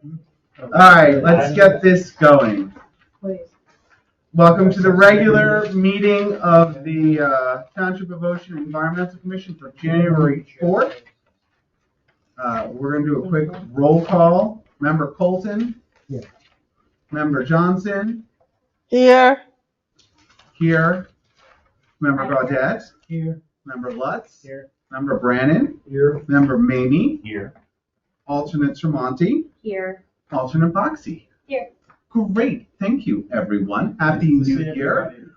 All right, let's get this going. Please. Welcome to the regular meeting of the Township of Ocean Environmental Commission for January 4th. We're going to do a quick roll call. Member Colton? Here. Member Johnson? Here. Here. Member Gaudette? Here. Member Lutz? Here. Member Brannon? Here. Member Mamie? Here. Alternate Tremonti? Here. Alternate Boxy? Here. Great, thank you, everyone. Happy New Year.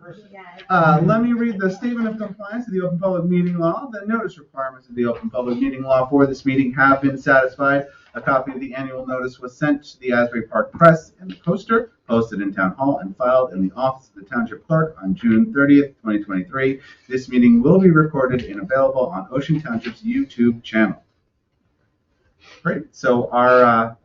Let me read the statement of compliance of the Open Public Meeting Law. The notice requirements of the Open Public Meeting Law for this meeting have been satisfied. A copy of the annual notice was sent to the Asbury Park Press and the poster posted in Town Hall and filed in the office of the Township Clerk on June 30th, 2023. This meeting will be recorded and available on Ocean Township's YouTube channel. Great, so our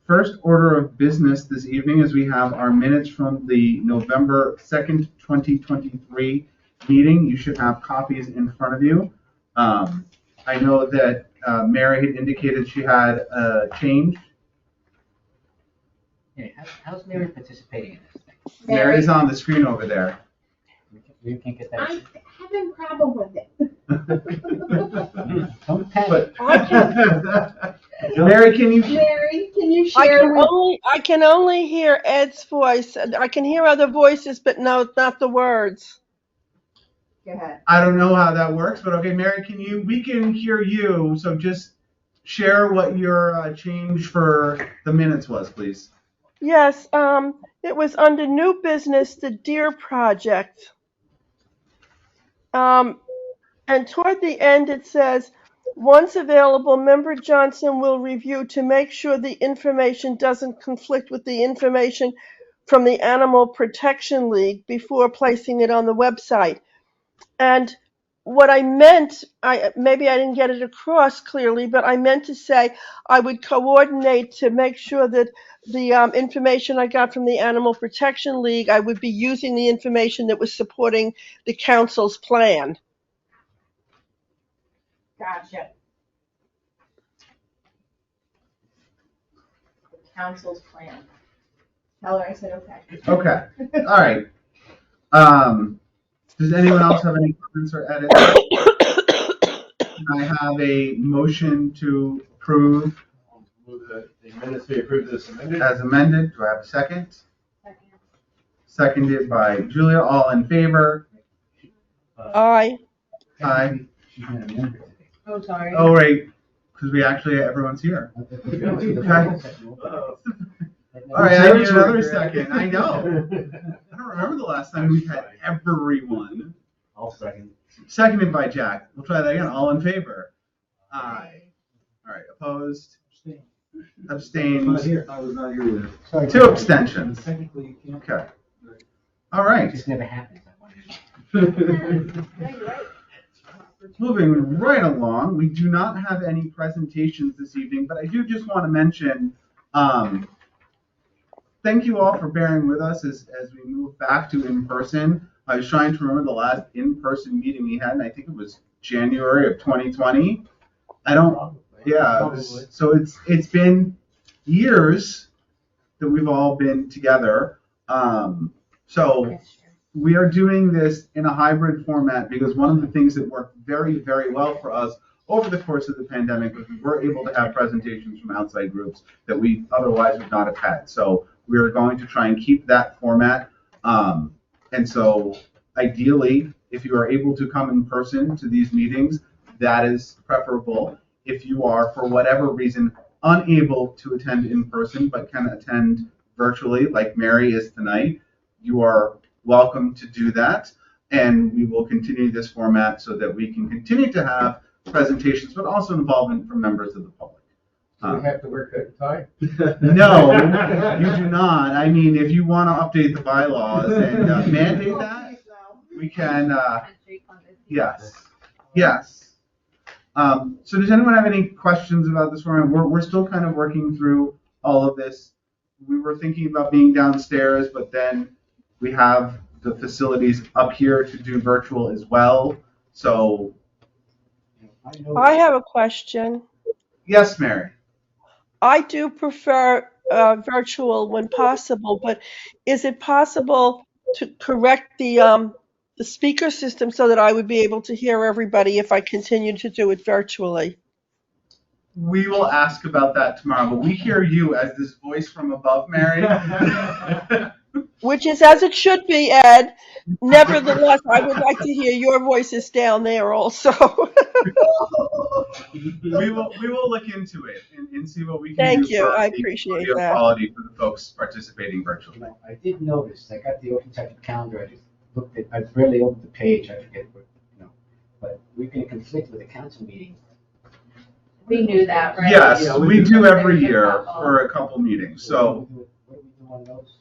first order of business this evening is we have our minutes from the November 2nd, 2023 meeting. You should have copies in front of you. I know that Mary had indicated she had a change. Hey, how's Mary participating in this thing? Mary's on the screen over there. You can't get that. I'm having a problem with it. Don't panic. Mary, can you? Mary, can you I share? can only hear Ed's voice. I can hear other voices, but no, not the words. Go ahead. I don't know how that works, but okay, Mary, we can hear you, so just share what your change for the minutes was, please. Yes, it was under new business, the Deer Project. And toward the end it says, once available, Member Johnson will review to make sure the information doesn't conflict with the information from the Animal Protection League before placing it on the website. And what I meant, maybe I didn't get it across clearly, but I meant to say I would coordinate to make sure that the information I got from the Animal Protection League, I would be using the information that was supporting the council's plan. Gotcha. The council's plan. Tell her I said okay. Okay, all right. Does anyone else have any comments or edits? Can I have a motion to approve Move the minutes be approved as amended. as amended? Do I have a second? Second. Seconded by Julia. All in favor? Aye. Aye. She's not a member today. Oh, sorry. Oh, right, because everyone's here. Okay. All right, I need another second. I know. I don't remember the last time we had everyone. I'll second. Seconded by Jack. We'll try that again. All in favor? Aye. All right, opposed? Abstained? Here. I was not here with it. Two abstentions. Technically, you can't. Okay. All It right. just never happens. I wonder. Yeah, you're right. Moving right along, we do not have any presentations this evening, but I do just want to mention, thank you all for bearing with us as we move back to in-person. I was trying to remember the last in-person meeting we had, and I think it was January of 2020. So it's been years that we've all been together. So we are doing this in a hybrid format because one of the things that worked very, very well for us over the course of the pandemic was we were able to have presentations from outside groups that we otherwise would not have had. So we are going to try and keep that format. And so ideally, if you are able to come in person to these meetings, that is preferable. If you are, for whatever reason, unable to attend in person but can attend virtually, like Mary is tonight, you are welcome to do that. And we will continue this format so that we can continue to have presentations, but also involvement from members of the public. Do we have to wear coat and tie? No, you do not. I mean, if you want to update the bylaws and mandate that, we can, yes. So does anyone have any questions about this format? We're still kind of working through all of this. We were thinking about being downstairs, but then we have the facilities up here to do virtual as well. So, I have a question. yes, Mary. I do prefer virtual when possible, but is it possible to correct the speaker system so that I would be able to hear everybody if I continue to do it virtually? We will ask about that tomorrow, but we hear you as this voice from above, Mary. Which is as it should be, Ed. Nevertheless, I would like to hear your voices down there also. We will look into it and see what we can Thank do you. for I the appreciate audio that. quality for the folks participating You virtually. know, I did notice, I got the open type calendar, I just looked at, I barely opened the page, I forget what, but we're gonna conflict with the council meeting. We knew that, right? Yes, Yeah, we do every There's a year couple. for a couple meetings. So What do we do on those?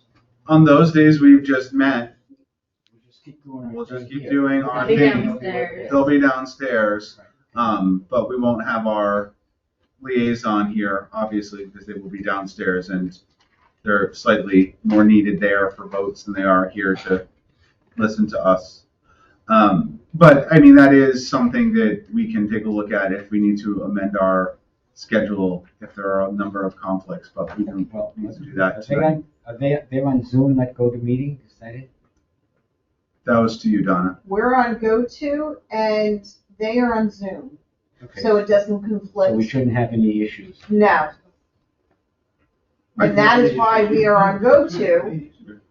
on those days we've just met, We'll just keep doing our we'll just thing keep here. doing our I'll be thing. downstairs. They'll be downstairs, Right. but we won't have our liaison here, obviously, because they will be downstairs and they're slightly more needed there for votes than they are here to listen to us. But I mean, that is something that we can take a look at if we need to amend our schedule, if there are a number of conflicts, but we can Well, need to do that Are they tonight. on, they're on Zoom, like GoToMeeting, is that it? That was to you, Donna. We're on GoTo and they are on Zoom, Okay. so it doesn't So we conflict. shouldn't have any issues. No. And that is why we are on GoTo,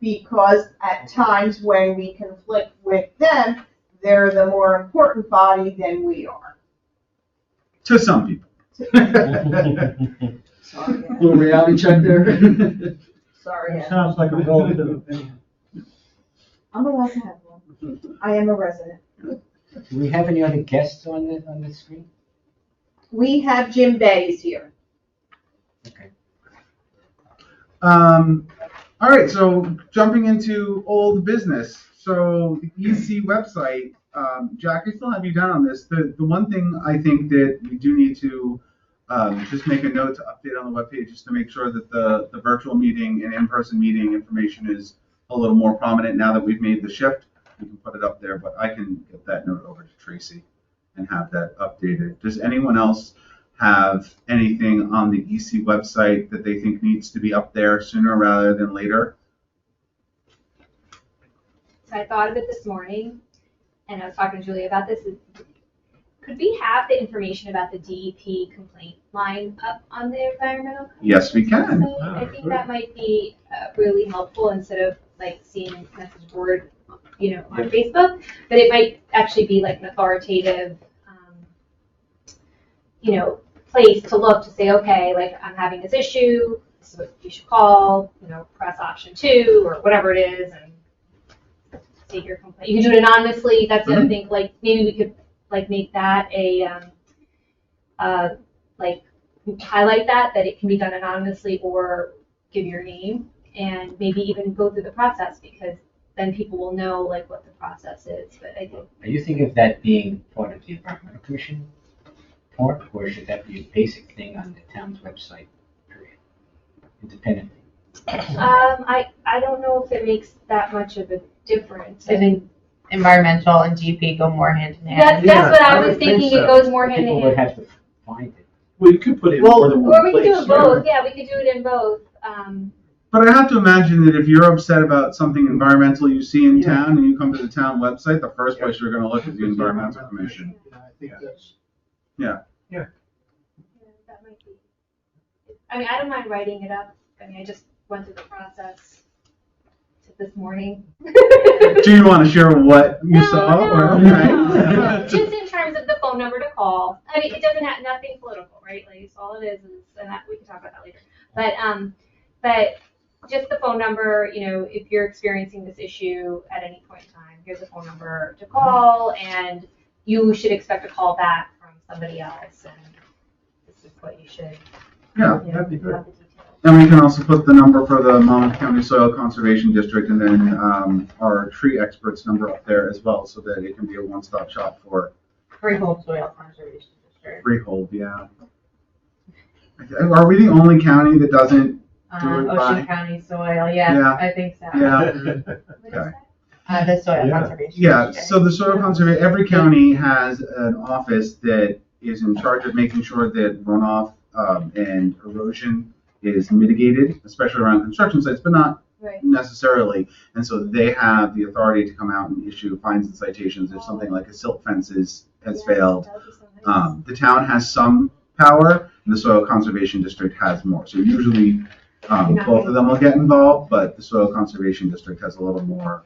because at times when we conflict with them, they're the more important body than we are. To some people. Sorry, Ed. Little reality check there. Sorry, Ed. Sounds like a relative. I'm allowed to have one. I am a resident. Do we have any other guests on the screen? We have Jim Bays here. Okay. All right, so jumping into old business. So the EC website, Jack, I still have you down on this. The one thing I think that we do need to just make a note to update on the webpage is to make sure that the virtual meeting and in-person meeting information is a little more prominent now that we've made the shift. We can put it up there, but I can get that note over to Tracy and have that updated. Does anyone else have anything on the EC website that they think needs to be up there sooner rather than later? So I thought of it this morning, and I was talking to Julie about this. Could we have the information about the DEP complaint line up on the environmental? Yes, we can. website? I think that might be really helpful instead of like seeing message board, on Facebook. But it might actually be like an authoritative, place to look to say, okay, like I'm having this issue. This is what you should call. Press option 2 or whatever it is, and state your complaint. You can do it anonymously. That's the other thing. Like maybe we could like make that a like highlight that it can be done anonymously or give your name and maybe even go through the process, because then people will know like what the process is. But I think Are you thinking of that being part of the environmental commission part, or should that be a basic thing on the town's website, period, independently? I don't know if it makes that much of a difference. I think environmental and DP go more hand in hand. That's what I I was would think thinking. It so. goes more hand in People would hand. have to find it. Well, you could put it in Well, more than one Or we could place. do it both. Yeah, we could do it in both. But I have to imagine that if you're upset about something environmental you see in Yeah. town and you come to the town website, the first place you're going to look is the environmental commission. Yeah, I think that's. That might be. I mean, I don't mind writing it up. I mean, I just went through the process this morning. Do you want to share what you saw? No. Just in terms of the phone number to call. I mean, it doesn't have nothing political, right? Like, it's all it is, and that we can talk about that later. But just the phone number. If you're experiencing this issue at any point in time, here's a phone number to call, and you should expect a call back from somebody else, and this is what you should. Yeah, that'd be good. have the details. And we can also put the number for the Monmouth County Soil Conservation District and then our tree experts number up there as well, so that it can be a one-stop shop for Freehold Soil Conservation District. freehold. Yeah. Are we the only county that doesn't? Do it by- Ocean County Soil, yeah, Yeah. I think so. Yeah. What is Okay. that? The Soil Yeah. Conservation Yeah, District. so the soil conservation, every county has an office that is in charge of making sure that runoff and erosion is mitigated, especially around construction sites, but not Right. necessarily. And so they have the authority to come out and issue fines and citations if something like a silt fence has failed. That would be so nice. The town has some power, and the Soil Conservation District has more. So usually, both of them will get involved, but the Soil Conservation District has a little more,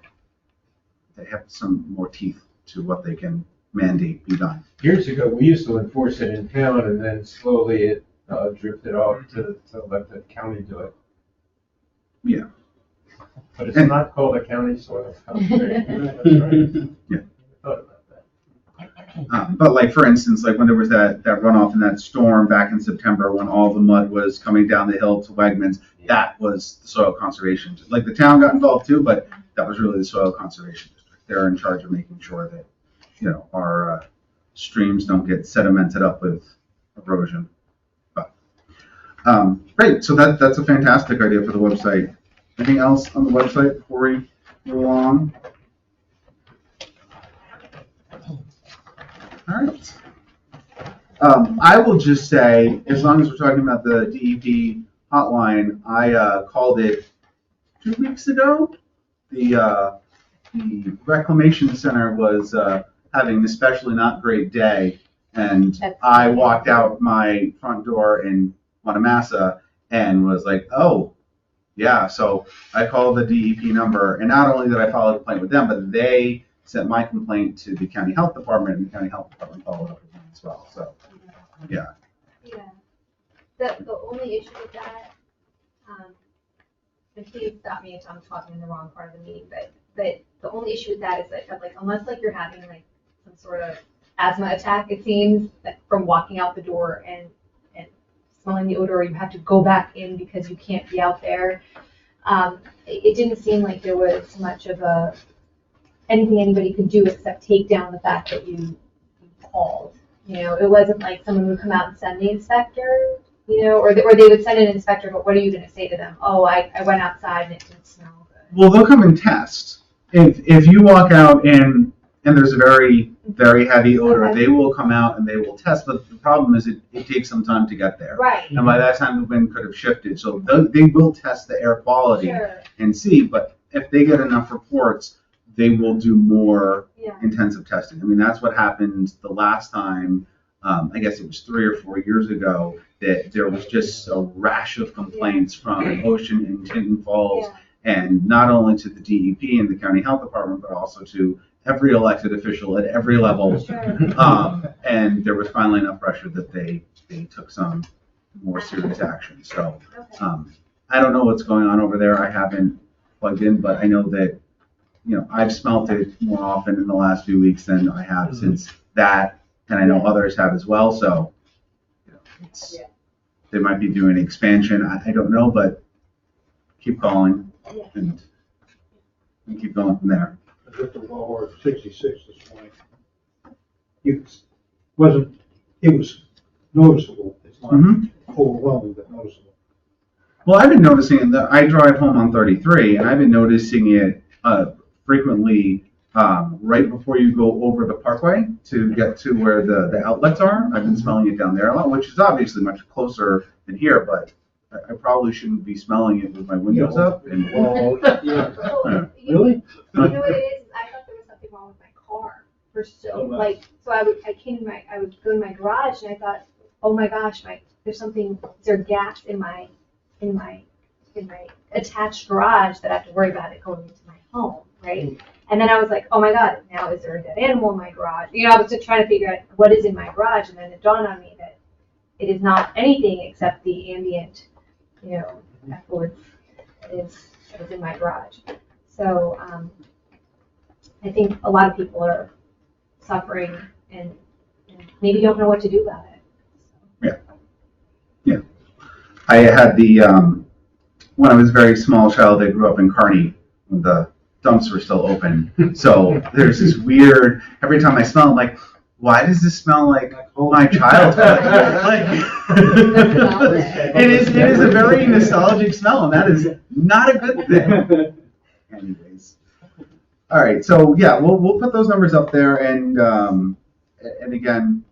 they have some more teeth to what they can mandate be done. Years ago, we used to enforce it in town, and then slowly it drifted off to let the county do it. Yeah. But it's not called a county soil conservation. That's right. Yeah. I thought about that. But like, for instance, like when there was that runoff in that storm back in September, when all the mud was coming down the hill to Wegmans, that was the Soil Conservation. Like the town got involved too, but that was really the Soil Conservation District. They're in charge of making sure that, our streams don't get sedimented up with erosion. But, great, so that's a fantastic idea for the website. Anything else on the website before we move along? All right. I will just say, as long as we're talking about the DEP hotline, I called it 2 weeks ago. The Reclamation Center was having an especially not great day, and I walked out my front door in Wanamassa and was like, oh, yeah. So I called the DEP number, and not only did I file a complaint with them, but they sent my complaint to the county health department, and the county health department followed up with me as well. So, yeah. Yeah. The only issue with that, and please stop me if I'm talking in the wrong part of the meeting, but the only issue with that is that, like, unless like you're having like some sort of asthma attack, it seems, that from walking out the door and smelling the odor, or you have to go back in because you can't be out there. It didn't seem like there was much of anything anybody could do except take down the fact that you called. It wasn't like someone would come out and send the inspector, or they would send an inspector, but what are you going to say to them? Oh, I went outside and it didn't smell good. Well, they'll come and test. If you walk out and there's a very, very heavy odor, Okay. they will come out and they will test. But the problem is it takes some time to get there. Right. And by that time, the wind could have shifted. So they will test the air quality Sure. and see. But if they get enough reports, they will do more Yeah. intensive testing. I mean, that's what happened the last time. I guess it was 3 or 4 years ago that there was just a rash of complaints from Ocean and Tinton Falls, Yeah. and not only to the DEP and the county health department, but also to every elected official at every level. Sure. And there was finally enough pressure that they took some more serious action. So Okay. I don't know what's going on over there. I haven't plugged in, but I know that, I've smelt it more often in the last few weeks than I have since that, and I know others have as well. So they might be doing expansion. I don't know, but keep calling Yeah. and keep going from there. I was at the Walmart 66 this morning. It was noticeable. It's not Mhm. overwhelming, but noticeable. Well, I've been noticing that I drive home on 33, and I've been noticing it frequently right before you go over the parkway to get to where the outlets are. I've been smelling it down there a lot, which is obviously much closer than here, but I probably shouldn't be smelling it with my windows up. And Well, yeah. Oh, Really? You know what it is? I thought there was something wrong with my car. I would go in my garage and I thought, oh my gosh, there's there gas in my attached garage that I have to worry about it going into my home, right? And then I was like, oh my God, now is there a dead animal in my garage? I was just trying to figure out what is in my garage, and then it dawned on me that it is not anything except the ambient, effluence that is in my garage. So I think a lot of people are suffering and maybe don't know what to do about it. yeah, I had when I was a very small child, I grew up in Kearney when the dumps were still open. So there's this weird, every time I smell, I'm like, why does this smell like my childhood? It is a very nostalgic smell, and that is not a good thing. Anyways. All right, so yeah, we'll put those numbers up there, and again,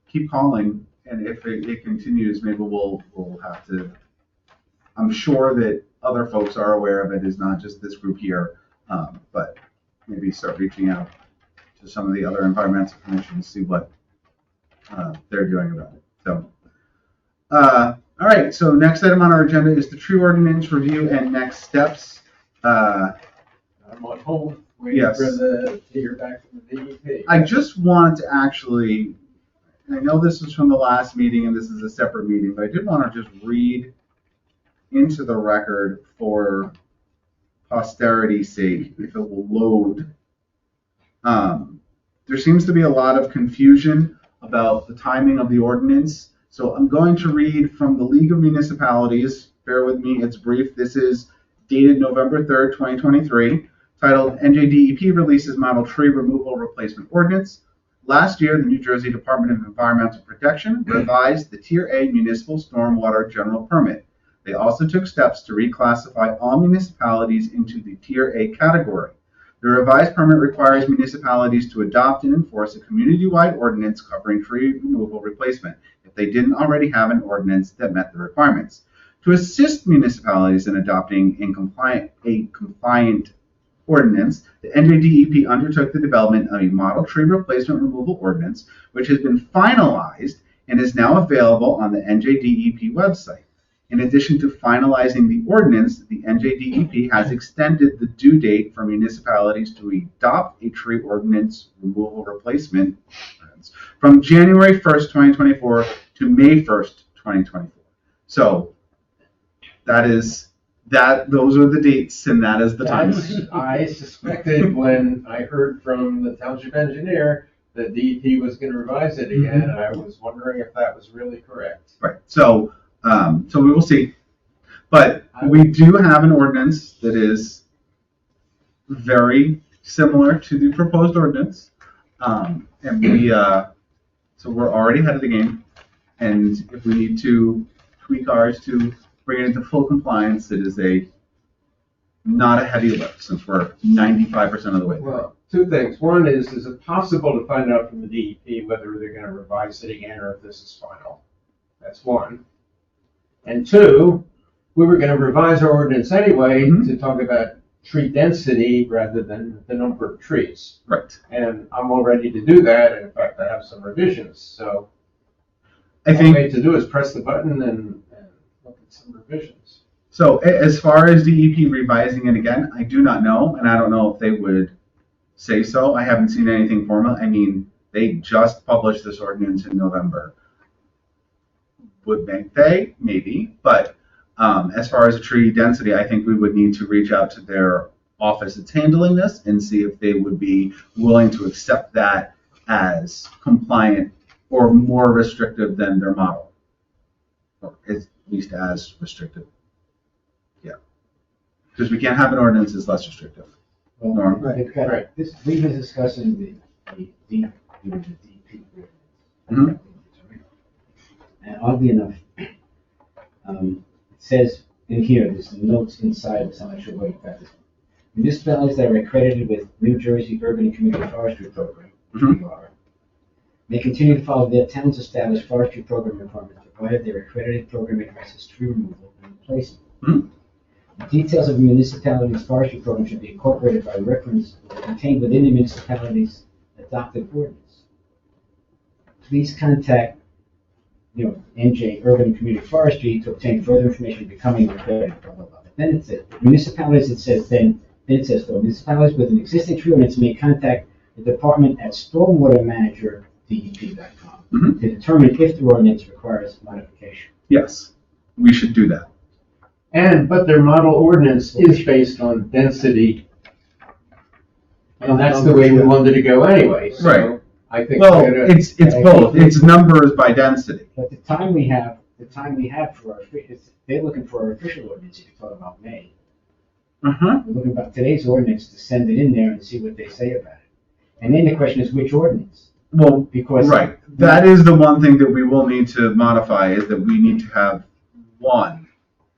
keep calling and if it continues, maybe we'll have to, I'm sure that other folks are aware of it, it's not just this group here, but maybe start reaching out to some of the other environmental commissions, see what they're doing about it. So, all right, so next item on our agenda is the tree ordinance review and next steps. I'm on hold, waiting Yes. for to hear back from the DEP. I just wanted to actually, I know this was from the last meeting and this is a separate meeting, but I did want to just read into the record for posterity's sake, if it will load. There seems to be a lot of confusion about the timing of the ordinance. So I'm going to read from the League of Municipalities. Bear with me, it's brief. This is dated November 3rd, 2023, titled NJDEP releases model tree removal replacement ordinance. Last year, the New Jersey Department of Environmental Protection revised the Tier A municipal stormwater general permit. They also took steps to reclassify all municipalities into the Tier A category. The revised permit requires municipalities to adopt and enforce a community-wide ordinance covering tree removal replacement if they didn't already have an ordinance that met the requirements. To assist municipalities in adopting a compliant ordinance, the NJDEP undertook the development of a model tree replacement removal ordinance, which has been finalized and is now available on the NJDEP website. In addition to finalizing the ordinance, the NJDEP has extended the due date for municipalities to adopt a tree ordinance removal replacement from January 1st, 2024 to May 1st, 2024. So those are the dates and that is the time. I suspected when I heard from the township engineer that DEP was going to revise it again, and I was wondering if that was really correct. Right. So we will see. But we do have an ordinance that is very similar to the proposed ordinance. And so we're already ahead of the game. And if we need to tweak ours to bring it into full compliance, it is not a heavy lift since we're 95% of the way through. Well, two things. One is it possible to find out from the DEP whether they're going to revise it again or if this is final? That's one. And two, we were going to revise our ordinance anyway to talk about tree density rather than the number of trees. Right. And I'm all ready to do that. And in fact, I have some revisions. So I all think I need to do is press the button and look at some revisions. so. As far as DEP revising it again, I do not know, and I don't know if they would say so. I haven't seen anything formal. I mean, they just published this ordinance in November. Would they? Maybe. But as far as tree density, I think we would need to reach out to their office that's handling this and see if they would be willing to accept that as compliant or more restrictive than their model. Or at least as restrictive. Yeah. Because we can't have an ordinance that's less restrictive. Well, Norm? we've got this, we've been discussing the DEP. Mhm. And oddly enough, it says in here, there's notes inside this, I'm not sure what you got this. Municipalities that are accredited with New Jersey Urban and Community Forestry Program, which we are, may continue to follow their town's established forestry program requirements, provided their accredited program addresses tree removal and replacement. The details of a municipality's forestry program should be incorporated by reference contained within the municipality's adopted ordinance. Please contact NJ Urban and Community Forestry to obtain further information becoming accredited, blah, blah, blah. Then it says, municipalities, it says, though, municipalities with an existing tree ordinance may contact the department at stormwatermanagerdep.com to determine if the ordinance requires modification. Yes, we should do that. But their model ordinance is based on density. And that's the way we wanted to go anyway. So Right. I think Well, we're gonna- it's both. It's numbers by density. But the time we have for our, they're looking for our official ordinance, if you talk about May. Uh-huh. We're looking about today's ordinance to send it in there and see what they say about it. And then the question is, which ordinance? Well, Because right. That is the one thing that we will need to modify is that we need to have one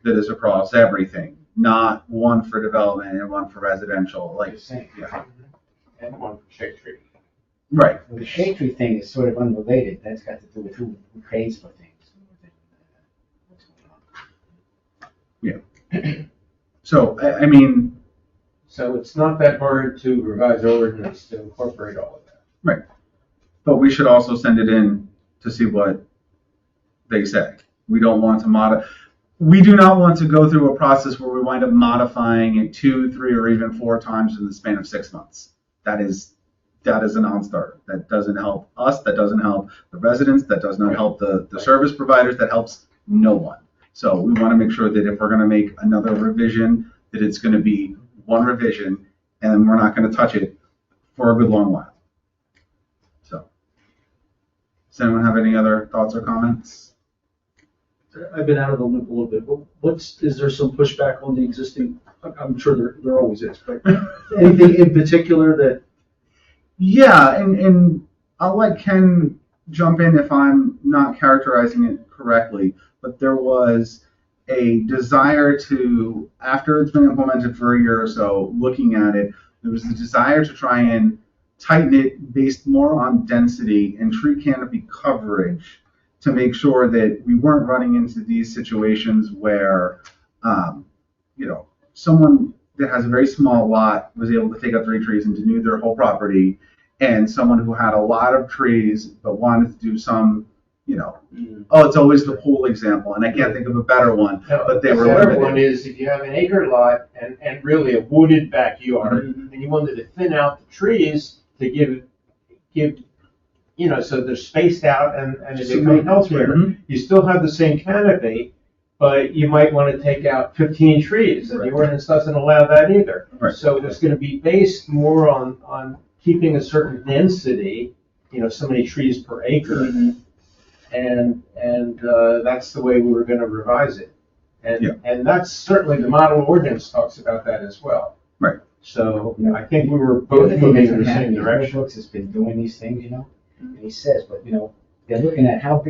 that is across everything, not one for development and one for residential. Like, Just saying. yeah. And one for shade tree. Right. Well, the shade tree thing is sort of unrelated. That's got to do with who pays for things more than what's going on. So, I mean, So it's not that hard to revise ordinance to incorporate all of that. but we should also send it in to see what they say. We don't want to we do not want to go through a process where we wind up modifying it 2, 3, or even 4 times in the span of 6 months. That is a non-starter. That doesn't help us, that doesn't help the residents, that does not help the service providers, that helps no one. So we want to make sure that if we're going to make another revision, that it's going to be one revision, and we're not going to touch it for a good long while. So, does anyone have any other thoughts or comments? I've been out of the loop a little bit, but is there some pushback on the existing? I'm sure there always is, but anything in particular that? Yeah, and I'll let Ken jump in if I'm not characterizing it correctly, but there was a desire to, after it's been implemented for a year or so, looking at it, there was a desire to try and tighten it based more on density and tree canopy coverage to make sure that we weren't running into these situations where, someone that has a very small lot was able to take out 3 trees and denude their whole property, and someone who had a lot of trees but wanted to do some, it's always the pool example, and I can't think of a better one, but they were The other limited. one is if you have an acre lot and really a wooded backyard, and you wanted to thin out the trees to give so they're spaced out and they come elsewhere. Mhm. You still have the same canopy, but you might want to take out 15 trees, and the ordinance doesn't allow that either. Right. So it's going to be based more on keeping a certain density, so many trees per acre, and that's the way we were going to revise it. And that's certainly the model ordinance talks about that as well. Right. So I think we were The both other thing moving that's in the been same happening, direction. Brooks has been doing these things, and he says, but they're looking at how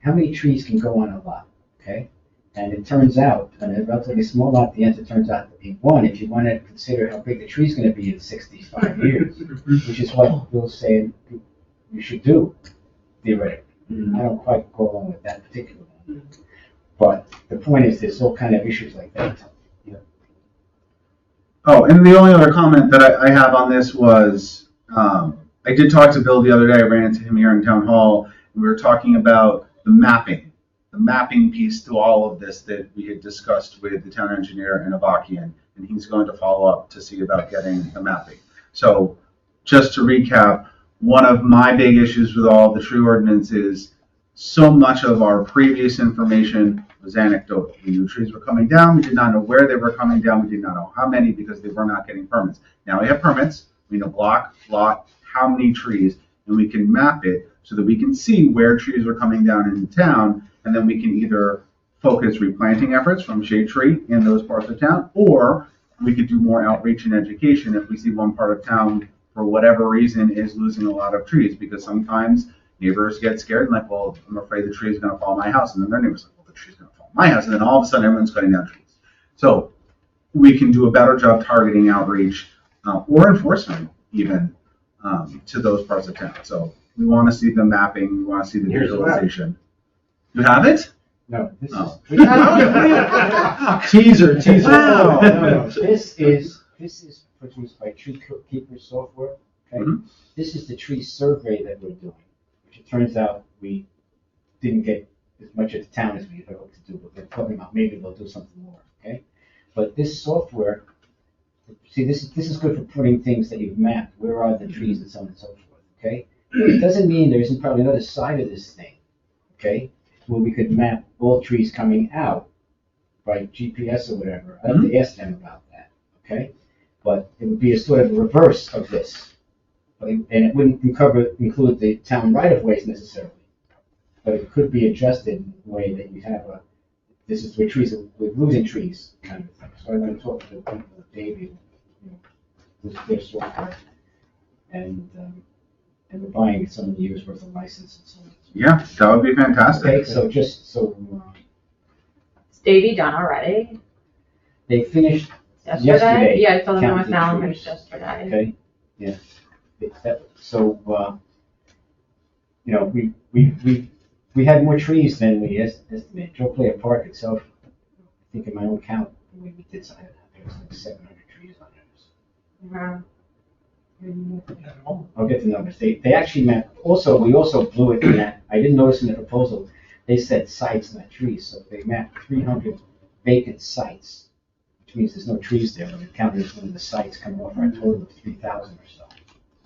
many trees can go on a lot, okay? And it turns out, on a relatively small lot, the answer turns out to be 1, if you want to consider how big the tree's going to be in 65 years, which is what Bill's saying you should do, theoretically. I don't quite go along with that particular one. But the point is, there's all kind of issues like that. Oh, and the only other comment that I have on this was, I did talk to Bill the other day. I ran into him here in town hall, and we were talking about the mapping piece to all of this that we had discussed with the town engineer and Avakian, and he's going to follow up to see about getting the mapping. So, just to recap, one of my big issues with all the tree ordinance is so much of our previous information was anecdotal. We knew trees were coming down. We did not know where they were coming down. We did not know how many because they were not getting permits. Now we have permits. We know block, lot, how many trees, and we can map it so that we can see where trees are coming down in town, and then we can either focus replanting efforts from shade tree in those parts of town, or we could do more outreach and education if we see one part of town, for whatever reason, is losing a lot of trees, because sometimes neighbors get scared and like, well, I'm afraid the tree is going to fall on my house, and then their neighbor's like, well, the tree's going to fall on my house, and then all of a sudden everyone's cutting down trees. So we can do a better job targeting outreach or enforcement even to those parts of town. So we want to see the mapping, we want to see the Here's the map. visualization. You have it? No, this Oh. is. Teaser. Wow. No, this is produced by Tree Keeper Software. Okay, Mhm. This is the tree survey that we're doing, which it turns out we didn't get as much of the town as we had hoped to do, but they're talking about maybe they'll do something more. Okay, but this software, see, this is good for putting things that you've mapped. Where are the trees and so on and so forth. Okay, it doesn't mean there isn't probably another side of this thing. Okay, where we could map all trees coming out by GPS or whatever. I have to ask them about that, okay? But it would be a sort of reverse of this. And it wouldn't include the town right-of-ways necessarily. But it could be adjusted in a way that you have this is where we're losing trees kind of thing. So I'm going to talk to the people at Davey, their software. And we're buying so many years worth of license and so on. Yeah, that would be fantastic. Okay, so just so Is Davey done already? they finished Yesterday? Yesterday, Yeah, I saw them counted with the Malcolm trees. yesterday. Okay, yeah. You know, we had more trees than we estimated. Joe Player Park itself, I think in my own count, when we did something, there was like 700 trees on it. I'll get the numbers. They actually meant, we also blew it in that, I didn't notice in the proposal, they said sites, not trees, so they mapped 300 vacant sites, which means there's no trees there, but it counted as one of the sites coming off our total of 3,000 or so.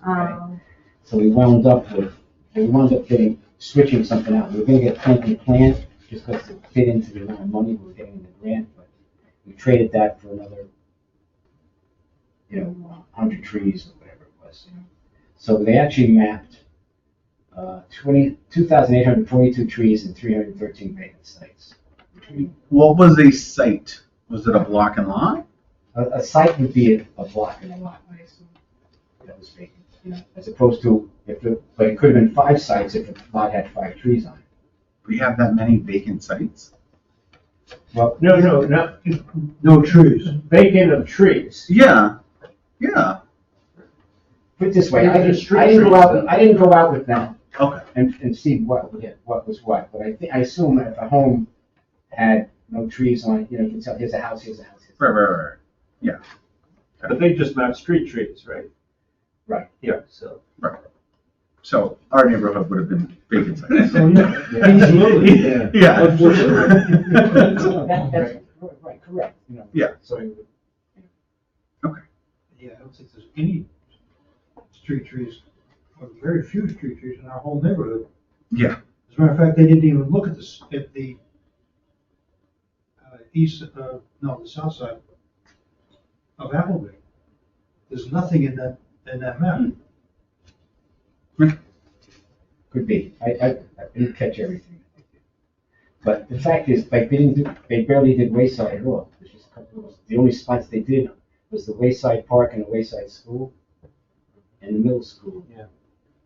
Okay? So we wound up switching something out. We were gonna get planting plant, just because it fit into the amount of money we were getting in the grant, but we traded that for another, 100 trees or whatever it was. So they actually mapped 2,842 trees and 313 vacant sites. What was a site? Was it a block and lot? A site would be a block and a lot, I assume, that was vacant, as opposed to, but it could have been 5 sites if the lot had 5 trees on it. We have that many vacant sites? Well, No trees. Vacant of trees. Yeah. put it this way, Yeah, I there's didn't street go trees, out with them Okay. and see what was what, but I assume if a home had no trees on it, you can tell, here's a house, here's a house. Right. But they just map street trees, right? Right. Yeah, so. So our neighborhood would have been vacant sites. Oh, yeah. Absolutely, Yeah. That's right, correct. Yeah. So, Yeah, I don't think there's any street trees, or very few street trees in our whole neighborhood. Yeah. As a matter of fact, they didn't even look at this, at the the south side of Appleby. There's nothing in that map. could be. I didn't catch everything. But the fact is, like, they barely did Wayside at all. There's just a couple of, the only spots they did was the Wayside Park and the Wayside School and the middle school. Yeah.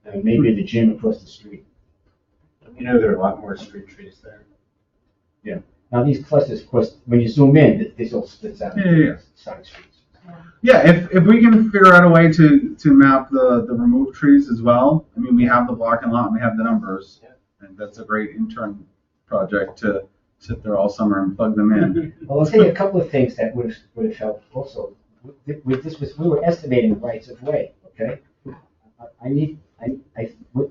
And maybe the gym across the street. There are a lot more street trees there. Now these clusters, of course, when you zoom in, this all splits out into Yeah. side streets. Yeah, if we can figure out a way to map the removed trees as well, I mean, we have the block and lot, and we have the numbers. Yeah. And that's a great intern project to sit there all summer and plug them in. Well, I'll tell you a couple of things that would have helped also. With this we were estimating rights of way, okay?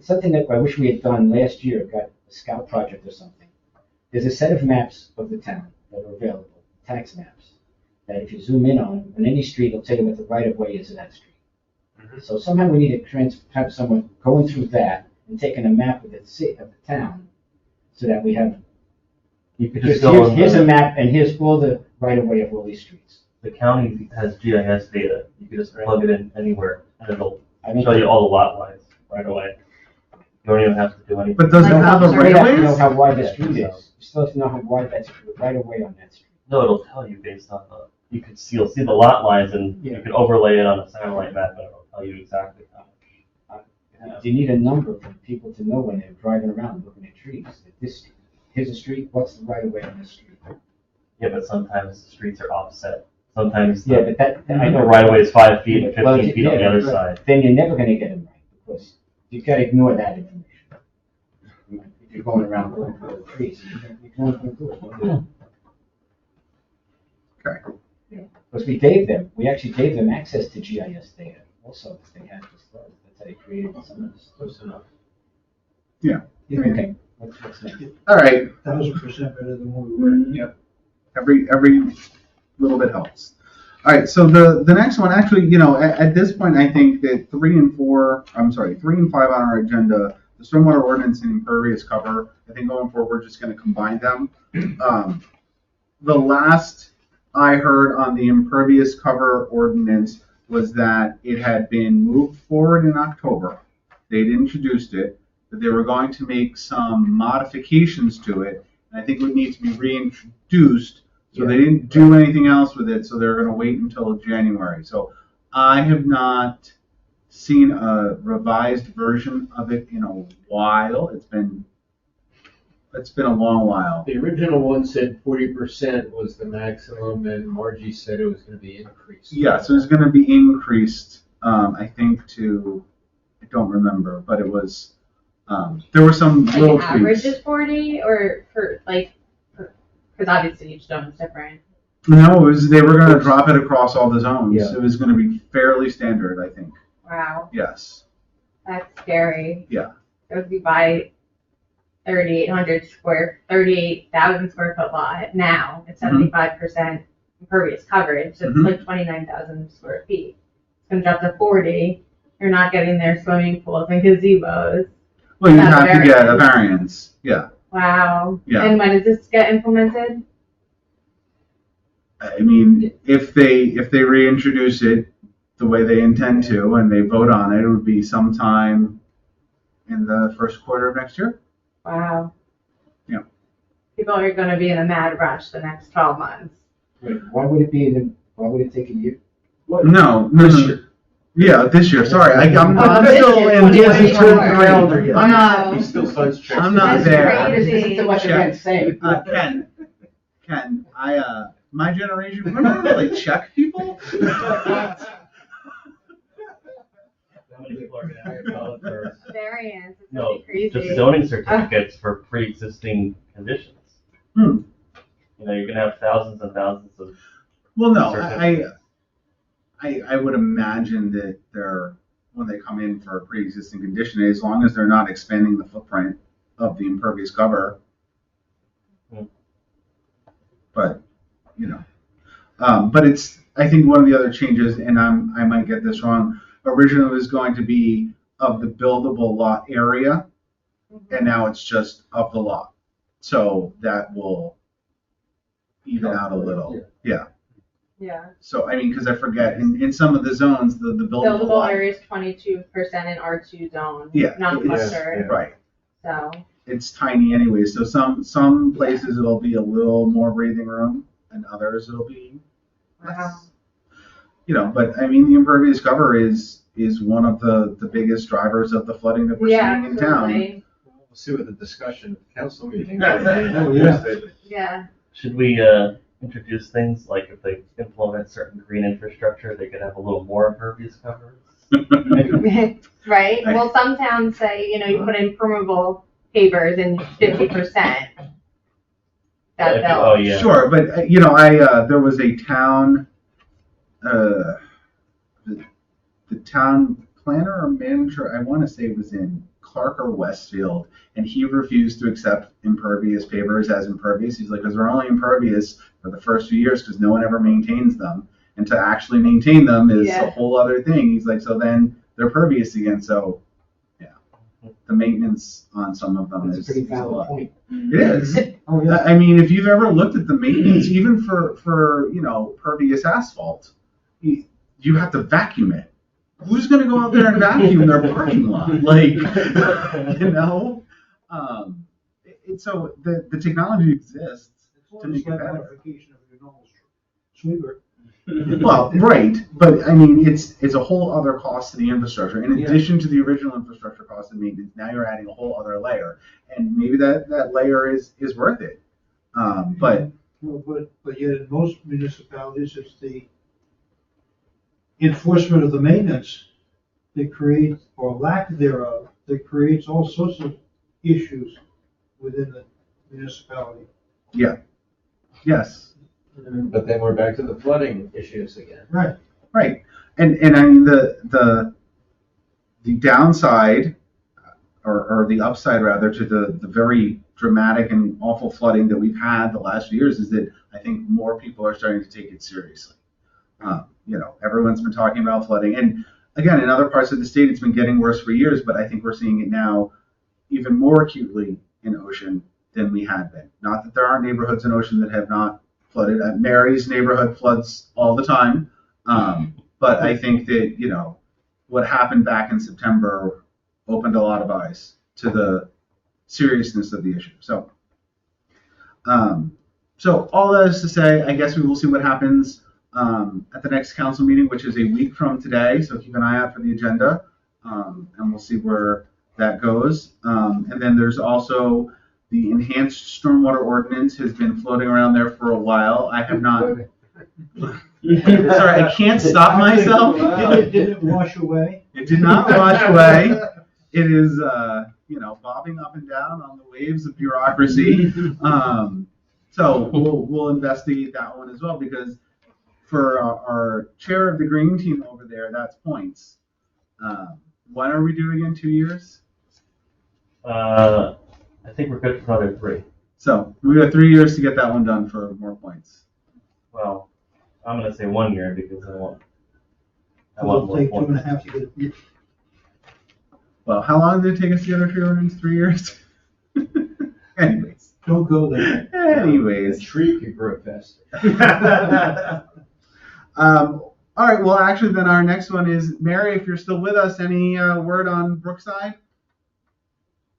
Something that I wish we had done last year, got a scout project or something. There's a set of maps of the town that are available, tax maps, that if you zoom in on any street, it'll tell you what the right of way is of that street. Mhm. So somehow we need to have someone going through that and taking a map of the town, so that we have, you could just, here's a map and here's all the right of way of all these streets. The county has GIS data. You can just plug it in anywhere, and it'll I don't show you all the lot lines right away. You don't even have to do anything. But does it have a You right have of to know ways? how wide the street is. You still have to know how wide that's right of way on that street. No, it'll tell you based on you'll see the lot lines, and you can overlay it on a satellite map, and it'll tell you exactly how. You need a number for people to know when they're driving around looking at trees. Here's a street, what's the right of way on this street? Yeah, but sometimes the streets are offset. Sometimes Yeah, but that, I the know. right of way is 5 feet and 15 Well, feet on the yeah, other but side. Then you're never gonna get them right, because you gotta ignore that information. If you're going around looking for the trees, you can only do it. Okay. Because we actually gave them access to GIS data also, that they had this, that's how they created some of this. Close enough. Okay, what's next? All right. 1,000% better than what we were. Every little bit helps. All right, so the next one, actually, at this point, I think that 3 and 5 on our agenda, the stormwater ordinance and impervious cover, I think going forward, we're just going to combine them. The last I heard on the impervious cover ordinance was that it had been moved forward in October. They'd introduced it, that they were going to make some modifications to it, and I think it would need to be reintroduced. So they didn't do anything else with it, so they're going to wait until January. So I have not seen a revised version of it in a while. It's been a long while. The original one said 40% was the maximum, and Margie said it was gonna be increased. Yeah, so it's going to be increased, I think, to don't remember, but it was, there were some Like little an average tweaks. is 40, or because obviously each zone is different. No, they were gonna drop it across all the zones. Yeah. It was gonna be fairly standard, I think. Wow, Yes. that's scary. Yeah. It would be by 38,000 square foot lot now. It's 75% impervious coverage. So it's Mhm. like 29,000 square feet. It's gonna drop to 40. You're not getting their swimming pools and gazebos. Well, you That's have to get a variance. variance. Yeah. Wow. Yeah. And when does this get implemented? I mean, if they reintroduce it the way they intend to and they vote on it, it would be sometime in the first quarter of next year. Wow. Yeah. People are gonna be in a mad rush the next 12 months. Why would it take a year? No. This year. Yeah, this year. Sorry, I'm this still year, in. He hasn't turned the 2024. calendar yet. I'm not. He still signs checks. I'm not That's there. crazy. This isn't what you're Check. saying. Ken, my generation, remember to like check people? How many people are gonna have to file for, Variance. It's no, gonna be crazy. just zoning certificates for pre-existing conditions? Hmm. You know, you're gonna have thousands and thousands of. Well, no, certificates. I would imagine that when they come in for a pre-existing condition, as long as they're not expanding the footprint of the impervious cover. Hmm. But, but I think one of the other changes, and I might get this wrong, originally was going to be of the buildable lot area, and now it's just of the lot. So that will even out a little. Yeah. Yeah. So, I mean, because I forget, in some of the zones, the buildable Buildable lot. area is 22% in R2 zone. Yeah, Not it's- clustered. Right. So. It's tiny anyway, so some places it'll be a little more breathing room, and others it'll be Wow. less. But I mean, the impervious cover is one of the biggest drivers of the flooding that we're Yeah, seeing in town. absolutely. We'll see what the discussion at the council meeting. Oh, yeah. Yeah. Should we introduce things like if they implement certain green infrastructure, they could have a little more impervious cover? Right? Well, some towns say, you put in permeable pavers and 50%. That they'll. Oh, yeah. Sure, but there was a town, the town planner or manager, I want to say it was in Clark or Westfield, and he refused to accept impervious pavers as impervious. He's like, because they're only impervious for the first few years because no one ever maintains them, and to actually maintain them is Yeah. a whole other thing. He's like, so then they're pervious again. So, yeah, the maintenance on some of them That's a is pretty a valid lot. point. It is. Oh, yeah. I mean, if you've ever looked at the maintenance, even for pervious asphalt, you have to vacuum it. Who's going to go out there and vacuum their parking lot? So the technology exists It's to make it like better. modification of your normal sweeper. Well, right, but I mean, it's a whole other cost to the infrastructure. In Yeah. addition to the original infrastructure cost of maintenance, now you're adding a whole other layer, and maybe that layer is worth it. But Well, but yet in most municipalities, it's the enforcement of the maintenance that creates, or lack thereof, that creates all sorts of issues within the municipality. yes, But then we're back to the flooding issues again. Right. right, and I mean the downside, or the upside rather, to the very dramatic and awful flooding that we've had the last few years is that I think more people are starting to take it seriously. Everyone's been talking about flooding, and again, in other parts of the state, it's been getting worse for years, but I think we're seeing it now even more acutely in Ocean than we had been. Not that there aren't neighborhoods in Ocean that have not flooded. Mary's neighborhood floods all the time, but I think that what happened back in September opened a lot of eyes to the seriousness of the issue. So all that is to say, I guess we will see what happens at the next council meeting, which is a week from today. So keep an eye out for the agenda, and we'll see where that goes. And then there's also the enhanced stormwater ordinance has been floating around there for a while. I have not. Sorry, I can't stop myself. Didn't it wash away? It did not wash away. It is, bobbing up and down on the waves of bureaucracy. So we'll investigate that one as well, because for our chair of the green team over there, that's points. When are we doing in 2 years? I think we're good for another 3. So we got 3 years to get that one done for more points. Well, I'm gonna say 1 year because I want It'll more take points. 2.5 to get. Well, how long did it take us to get our tree ordinance? 3 years? Anyways. Don't go there. A Anyways. tree could grow faster. All right, well, actually, then our next one is, Mary, if you're still with us, any word on Brookside?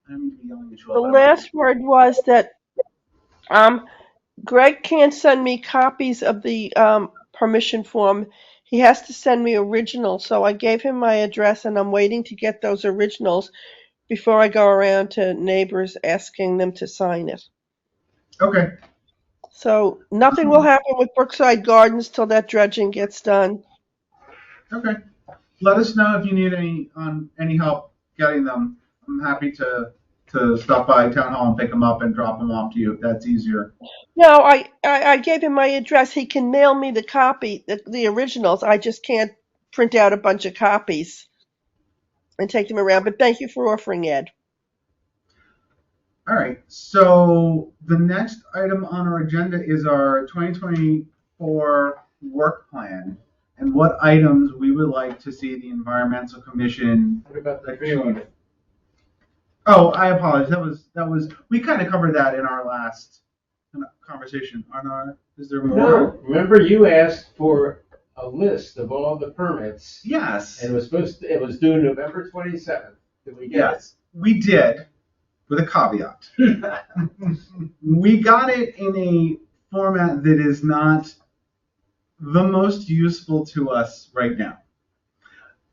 I don't mean to be yelling at you. The last word was that Greg can't send me copies of the permission form. He has to send me originals. So I gave him my address, and I'm waiting to get those originals before I go around to neighbors asking them to sign it. Okay. So nothing will happen with Brookside Gardens till that dredging gets done. Okay. Let us know if you need any help getting them. I'm happy to stop by Town Hall and pick them up and drop them off to you if that's easier. No, I gave him my address. He can mail me the copy, the originals. I just can't print out a bunch of copies and take them around. But thank you for offering, Ed. All right. So the next item on our agenda is our 2024 work plan and what items we would like to see the Environmental Commission. What about the tree audit? Oh, I apologize. That was we kind of covered that in our last conversation. Is there more? No, remember you asked for a list of all the permits, Yes. and it was due November 27th. Did we get it? Yes, we did, with a caveat. We got it in a format that is not the most useful to us right now.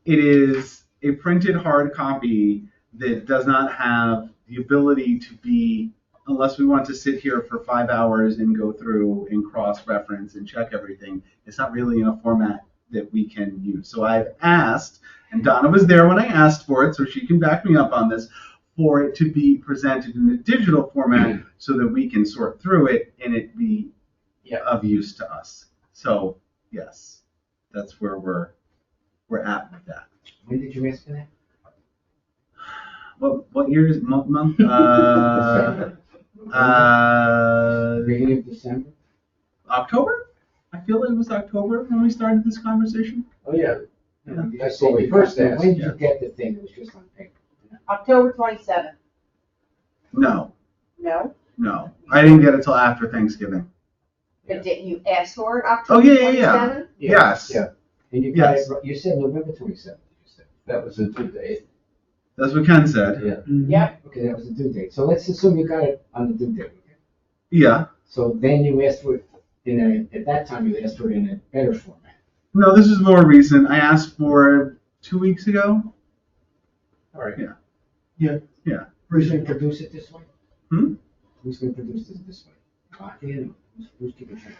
It is a printed hard copy that does not have the ability to be, unless we want to sit here for 5 hours and go through and cross-reference and check everything, it's not really in a format that we can use. So I've asked, and Donna was there when I asked for it, so she can back me up on this, for it to be presented in a digital format so that we can sort through it and it be of use to us. So yes, that's where we're at with that. When did you ask for that? What year is it? Month? Beginning of December? October? I feel it was October when we started this conversation. Oh, yeah. Yeah. That's what we first asked. When did you get the thing? It was just on paper. October 27th. No, No? I didn't get it till after Thanksgiving. But didn't you ask for it Oh, October yeah. 27th? Yes. Yeah. And you got Yes. it, you said November 27th, you said. That was the due date. That's what Ken said. Yeah. Yep. Okay, that was the due date. So let's assume you got it on the due date, okay? Yeah. So then you asked for it at that time you asked for it in a better format. No, this is more recent. I asked for it 2 weeks ago. All right. Who's going to produce it this way? Hmm? Who's going to produce this way? Vakian? Who's keeping track?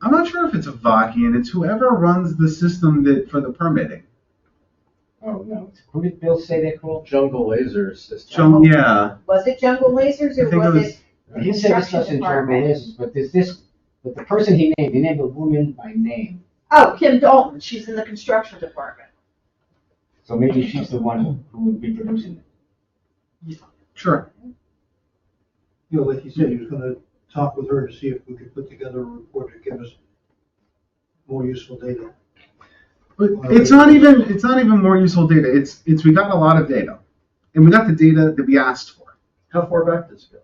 I'm not sure if it's a Vakian. It's whoever runs the system for the permitting. Oh, no. Who did Bill say they called? Jungle laser system. Yeah. Was it Jungle Lasers I or think was it was- it? He said this was in German, but but the person he named a woman by name. Oh, Kim Dalton, she's in the construction department. So maybe she's the one who would be producing it. Sure. Like you said, he was gonna talk with her to see if we could put together a report to give us more useful data. But it's not even more useful data. It's we got a lot of data. And we got the data that we asked for. How far back does it go?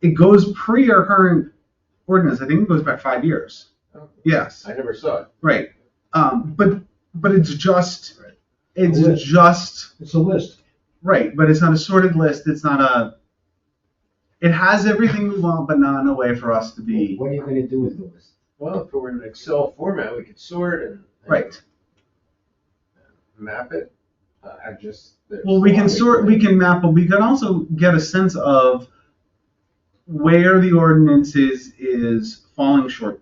It goes pre our current ordinance. I think it goes back 5 years. Okay. Yes. I never saw it. Right. But it's just It's a list. right, but it's not a sorted list. It's not it has everything we want, but not in a way for us to be What are you going to do with the list? Well, if it were in an Excel format, we could sort and right. map it. Well, we can sort, we can map, but we can also get a sense of where the ordinance is falling short,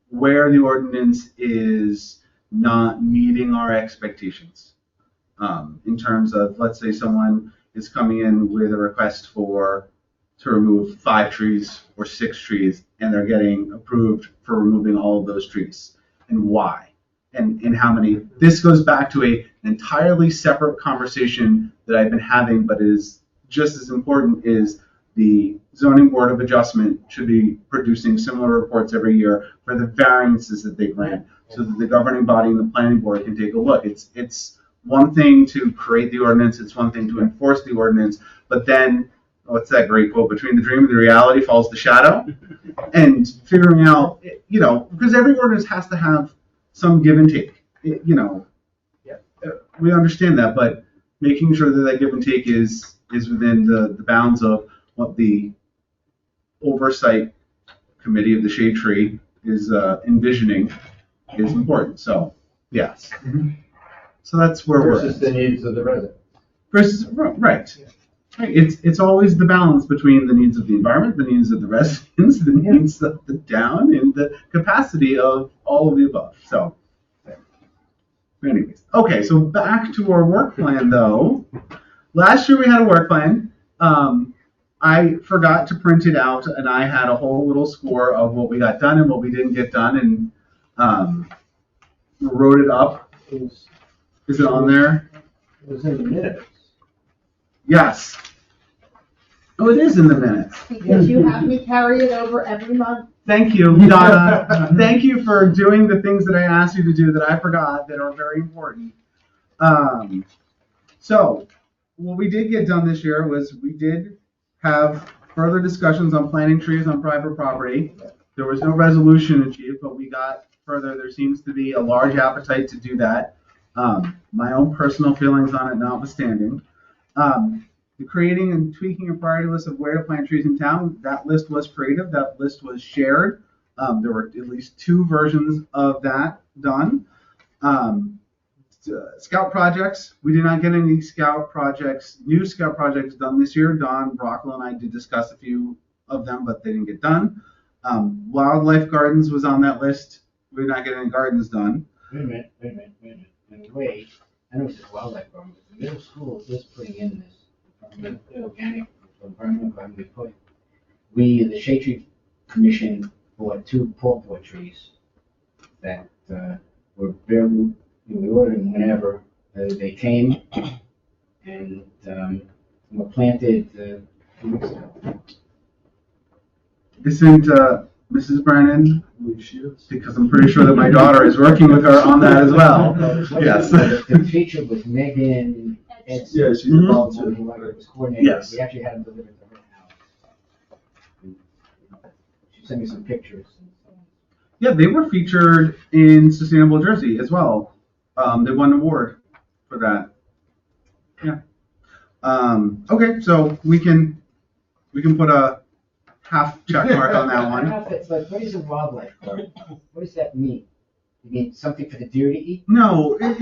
where the ordinance is not meeting our expectations. In terms of, let's say someone is coming in with a request to remove 5 trees or 6 trees, and they're getting approved for removing all of those trees. And why? And how many? This goes back to an entirely separate conversation that I've been having, but is just as important, is the zoning board of adjustment should be producing similar reports every year for the variances that they grant, so that the governing body and the planning board can take a look. It's one thing to create the ordinance, it's one thing to enforce the ordinance, but then, what's that great quote? Between the dream and the reality falls the shadow. And figuring out, because every ordinance has to have some give and take. We understand that, but making sure that give and take is within the bounds of what the oversight committee of the shade tree is envisioning is important. So, yes. So that's where we're Versus the needs of the resident. Right. It's always the balance between the needs of the environment, the needs of the residents, the needs of the town, and the capacity of all of the above. So, anyways, okay. So back to our work plan, though. Last year we had a work plan. I forgot to print it out, and I had a whole little score of what we got done and what we didn't get done, and wrote it up. Is it on there? It was in the minutes. Yes. Oh, it is in the minutes. Because you have me carry it over every month. Thank you, Donna. Thank you for doing the things that I asked you to do that I forgot that are very important. So, what we did get done this year was we did have further discussions on planting trees on private property. There was no resolution achieved, but we got further. There seems to be a large appetite to do that. My own personal feelings on it notwithstanding. The creating and tweaking a priority list of where to plant trees in town, that list was creative, that list was shared. There were at least 2 versions of that done. Scout projects, we did not get any new scout projects done this year. Don Brockle and I did discuss a few of them, but they didn't get done. Wildlife gardens was on that list. We did not get any gardens done. Wait a minute. Wait, I know it's just wildlife garden, but the middle school is putting in this organic environmental garden we put. We, the Shade Tree Commission, bought 2 pawpaw trees that were barely, we ordered them whenever they came, and were planted 2 weeks ago. Isn't Mrs. Brennan, I believe she is. because I'm pretty sure that my daughter is working with her on that as well. Yes. The feature was Megan. Yeah, she's Mhm. involved It too. was coordinated. Yes. We actually had them delivered to her house. She sent me some pictures. And so on. Yeah, they were featured in Sustainable Jersey as well. They won an award for that. Yeah. Okay, so we can put a half check mark on that I don't one. know if it's like, what is a wildlife garden? What does that mean? You mean something for the deer to eat? No, For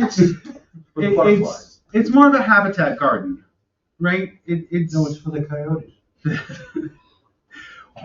the butterflies. it's more of a habitat garden, right? No, it's for the coyotes.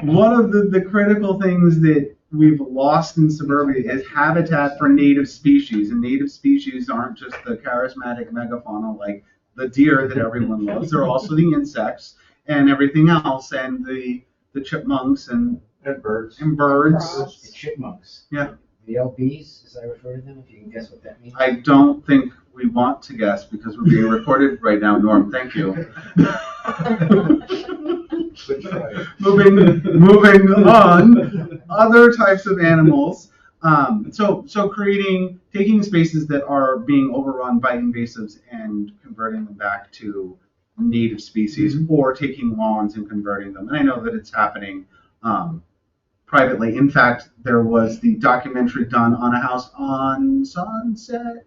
One of the critical things that we've lost in suburbia is habitat for native species. And native species aren't just the charismatic megafauna like the deer that everyone loves. They're also the insects and everything else, and the chipmunks and birds. The chipmunks. Yeah. The LBs, as I refer to them, if you can guess what that means. I don't think we want to guess because we're being recorded right now, Norm. Thank you. Good try. Moving on, other types of animals. So taking spaces that are being overrun by invasives and converting them back to native species, or taking lawns and converting them. And I know that it's happening privately. In fact, there was the documentary done on a house on Sunset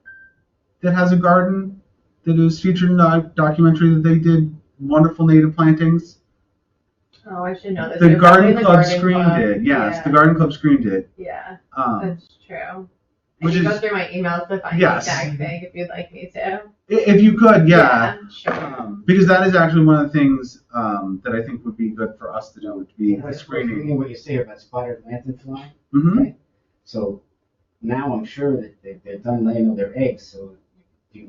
that has a garden that was featured in a documentary that they did wonderful native plantings. Oh, I should know this. The They're Garden probably Club Garden screened Club. it. Yes, Yeah. the Garden Club screened it. Yeah, Um, that's true. I which can go is- through my emails to find Yes. the exact thing if you'd like me to. If you could, yeah. Sure. Because that is actually one of the things that I think would be good for us to do, to be I the was screening. reading what you say about spotted lanternfly. Hmm. Okay. So now I'm sure that they're done laying all their eggs, so they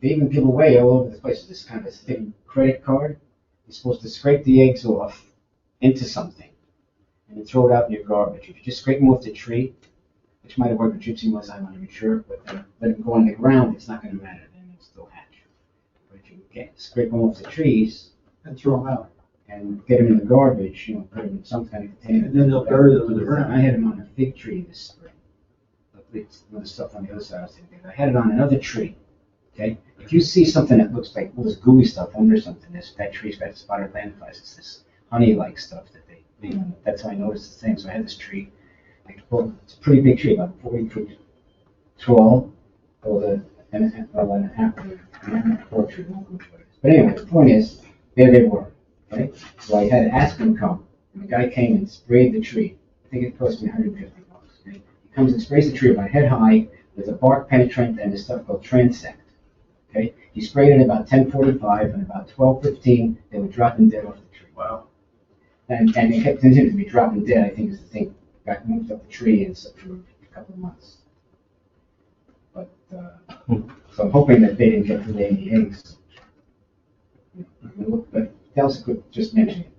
even give away all over the place this kind of thick credit card. You're supposed to scrape the eggs off into something and then throw it out in your garbage. If you just scrape them off the tree, which might have worked with gypsy moths, I'm not even sure, but let them go on the ground, it's not going to matter, then they'll still hatch. But if you get scrape them off the trees And throw them out. and get them in the garbage, put them in some kind of container. And then they'll bury them in the ground. I had them on a fig tree this spring. It's other stuff on the other side. I had it on another tree. Okay, if you see something that looks like all this gooey stuff under something, that tree's got spotted landflies. It's this honey-like stuff that they that's how I noticed the thing. So I had this tree. It's a pretty big tree, about 40 feet tall. And a half tree. But anyway, the point is, there they were. Okay, so I had Aspen come, and the guy came and sprayed the tree. I think it cost me $150. Okay? He comes and sprays the tree about head high with a bark penetrant and this stuff called Transect. Okay, he sprayed it about 10:45, and about 12:15, they were dropping dead off the tree. Wow. And they kept continuing to be dropping dead. I think is the thing got moved up the tree and so for a couple of months. But so I'm hoping that they didn't get to lay any eggs. But that was a good just mention it.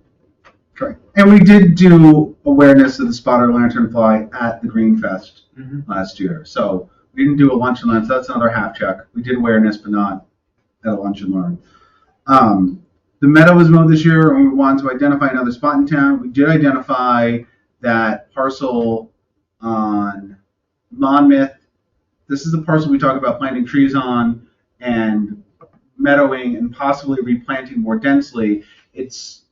Correct. And we did do awareness of the spotted lanternfly at the Green Fest last year. So we didn't do a lunch and learn, so that's another half check. We did awareness, but not at a lunch and learn. The meadow was mowed this year, and we wanted to identify another spot in town. We did identify that parcel on Monmouth. This is the parcel we talk about planting trees on and meadowing and possibly replanting more densely. It's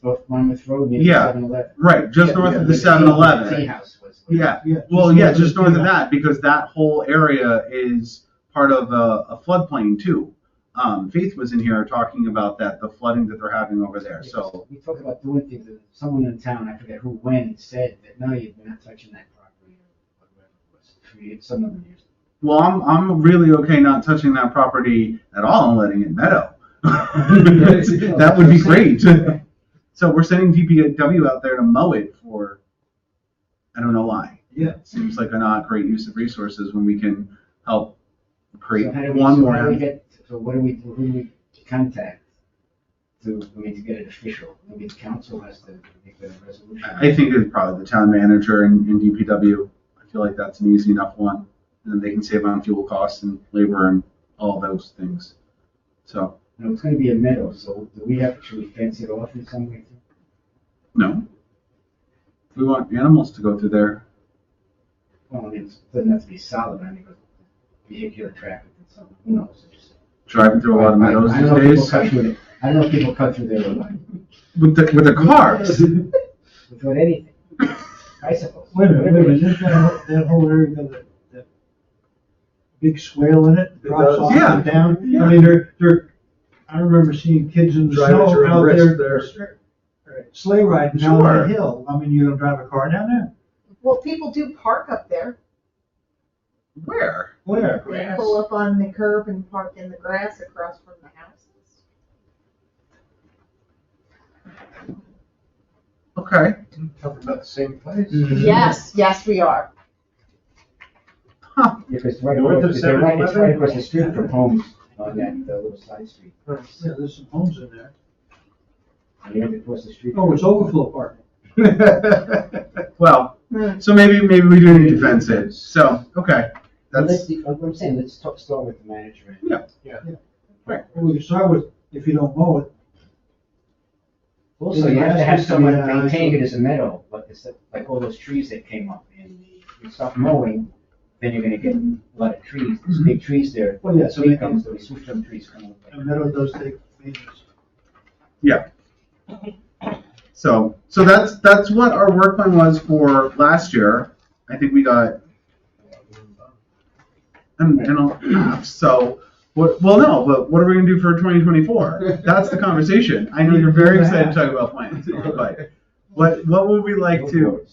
Off Monmouth Road, near Yeah. 7-Eleven. right, just north of the 7-Eleven. Yeah. Well, yeah, just north of that, because that whole area is part of a floodplain too. Faith was in here talking about that, the flooding that they're having over there. So We talked about doing things, that someone in town, I forget who, when, said that, no, you're not touching that property, or whatever it was, for some number of years. well, I'm really okay not touching that property at all and letting it meadow. That would be great. So we're sending DPW out there to mow it for, I don't know why. Yeah. Seems like a not great use of resources when we can help create So how do one more. Who do we contact to get it official? Maybe the council has to make a resolution. I think it's probably the town manager and DPW. I feel like that's an easy enough one. And then they can save on fuel costs and labor and all those things. So, No, it's gonna be a meadow, so do we have to fence it off in some way? no. We want animals to go through there. Well, I mean, it doesn't have to be solid, I mean, but vehicular traffic and something, who knows? Driving through a lot of meadows I don't know if people these cut days. through it. I don't know if people cut through there With the cars. with anything. Bicycles. Wait a minute, isn't that whole area got that big swale in it? Drops off Yeah. and down? Yeah. I mean, I remember seeing kids in the Driving snow through out rest there, sleigh riding down Sure. that hill. I mean, you gonna drive a car down there? Well, people do park up there. Where? Where? They pull up on the curb and park in the grass across from the houses. Okay. Talking about the same place? Yes, we are. Huh. If it's right North of across, it's right 7-Eleven? across the street from homes on that little side street. Yeah, there's some homes in there. Right across the street. Oh, it's overflow parking. Well, Hmm. so maybe we do need to fence it. So, okay. Well, That's I'm saying, let's start with the manager. right. Well, we can start with, if you don't mow it, Also, you have to have someone maintain it as a meadow, like all those trees that came up. And if you stop mowing, then you're gonna get a lot of trees. There's big trees there. Well, yeah, so Sweet they gums, can- those sweet gum trees come up. a meadow does take maintenance. So that's what our work plan was for last year. I think we got and a half. So what? Well, no, but what are we gonna do for 2024? That's the conversation. I know you're very excited to talk about plans, but what would we like to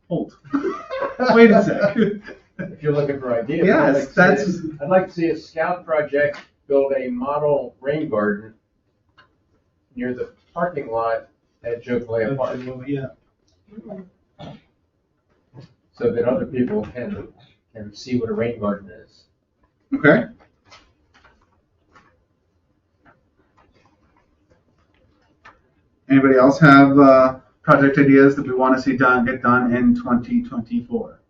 hold? Wait a sec. If you're looking for ideas. Yes, I'd like to see a scout project build a model rain garden near the parking lot at Joe Clay Park. Yeah. so that other people can see what a rain garden is. Okay. Anybody else have project ideas that we want to see get done in 2024?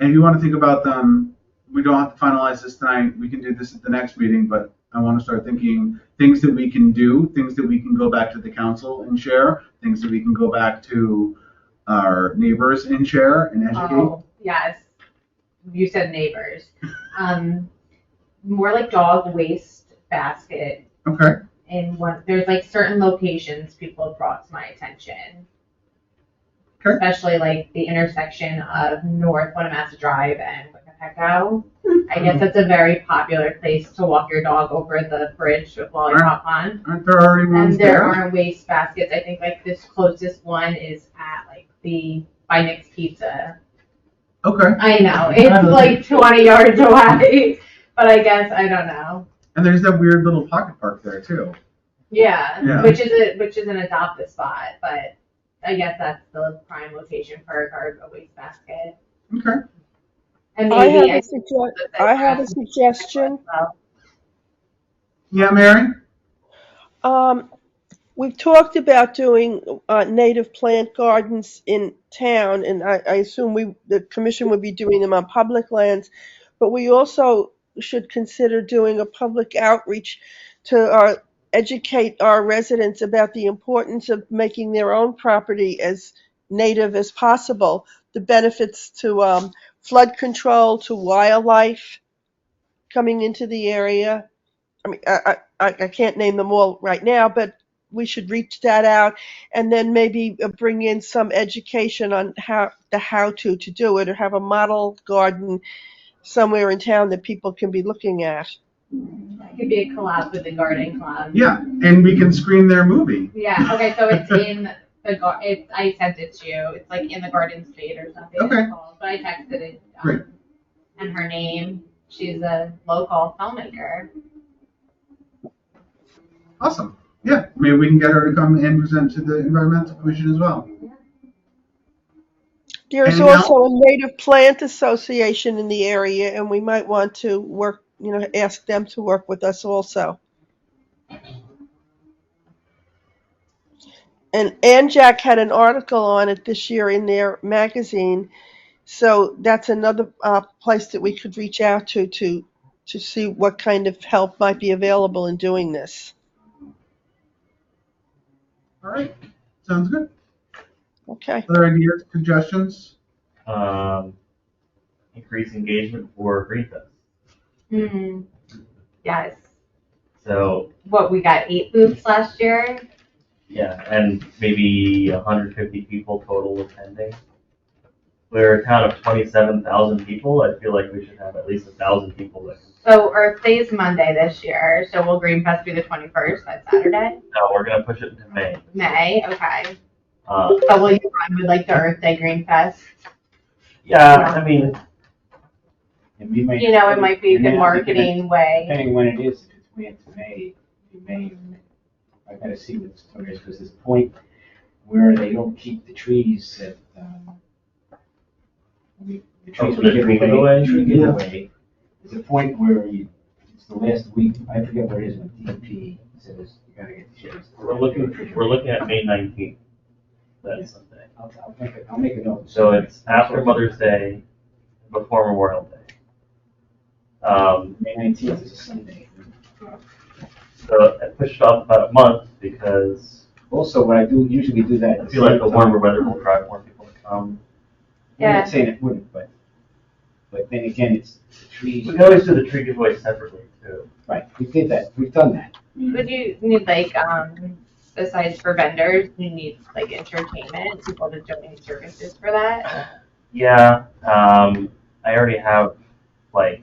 And if you want to think about them, we don't have to finalize this tonight. We can do this at the next meeting, but I want to start thinking things that we can do, things that we can go back to the council and share, things that we can go back to our neighbors and share and educate. Oh, yes. You said neighbors. More like dog waste basket. Okay. And there's like certain locations people have brought to my attention. Okay. Especially like the intersection of North Winnemassa Drive and Winnepeco. I guess that's a very popular place to walk your dog over the bridge with Lollipop Pond. Aren't there already ones And there there? are waste baskets. I think like this closest one is at like by Nick's Pizza. Okay. I know, it's like 20 yards away, but I guess, I don't know. And there's that weird little pocket park there too. Yeah, Yeah. which is an adopt-a spot, but I guess that's the prime location for a waste basket. Okay. And I maybe have a suggestion. Yeah, Mary? We've talked about doing native plant gardens in town, and I assume the commission would be doing them on public lands, but we also should consider doing a public outreach to educate our residents about the importance of making their own property as native as possible, the benefits to flood control, to wildlife coming into the area. I mean, I can't name them all right now, but we should reach that out and then maybe bring in some education on how to do it, or have a model garden somewhere in town that people can be looking at. It could be a collab with the garden club. Yeah, and we can screen their movie. Yeah, okay, so it's in I sent it to you. It's like in the Garden State or something. Okay. It's called, but I texted it. Great. And her name, she's a local filmmaker. Awesome. Yeah, maybe we can get her to come and present to the Environmental Commission as well. There's Anything else? also a native plant association in the area, and we might want to work, ask them to work with us also. And Jack had an article on it this year in their magazine, so that's another place that we could reach out to see what kind of help might be available in doing this. All right. Sounds good. Okay. Other ideas, suggestions? Increase engagement for Green Fest. Yes. So, What, we got 8 booths last year? yeah, and maybe 150 people total attending. We're a town of 27,000 people. I feel like we should have at least 1,000 people that can. So Earth Day is Monday this year, so will Green Fest be the 21st, that's Saturday? No, we're gonna push it into May. May, okay. Uh, So will you run with like the Earth Day Green Fest? yeah, I mean, And we may. It might be a and good then, marketing way. Depending when it is, if it's May, I gotta see what the story is, because there's a point where they don't keep the trees at, the trees for the tree giveaway? Tree giveaway. There's a point where it's the last week, I forget what it is, when DP says you gotta get the trees. we're looking at May 19th. That Sunday. I'll make a note. So it's after Mother's Day, before Memorial Day. May 19th is a Sunday. So I pushed it off about a month because Also, what I usually do that. I feel like the warmer weather will drive more people to come. I'm not saying it wouldn't, but then again, it's the trees. We can always do the tree giveaway separately too. Right, we did that, we've done that. Would you need like, besides for vendors, you need like entertainment, people to donate services for that? Yeah, I already have like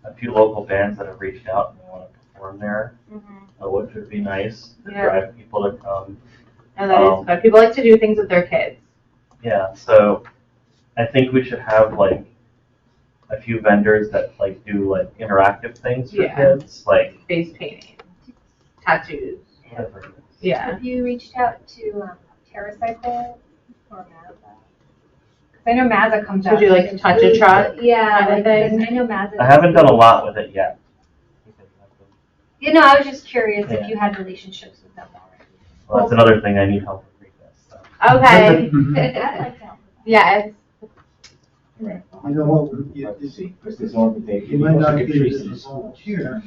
a few local bands that have reached out and want to perform there, which would be nice to drive people to come. And that is good. People like to do things with their kids. Yeah, so I think we should have like a few vendors that like do like interactive things for kids, like Face painting, tattoos. whatever it is. Yeah. Have you reached out to TerraCycle or Meta? I know Mazza comes out. Would you like to touch a truck? Yeah, kind of like, thing? I know Mazza. I haven't done a lot with it yet. You know, I was just curious Yeah. if you had relationships with them already. Well, that's another thing I need help with this. So. Okay. I'd like to help with that. Yes. Right. You know what, Let's see, because there's all the data. you might not Also get get it trees as in a the schools. volunteer,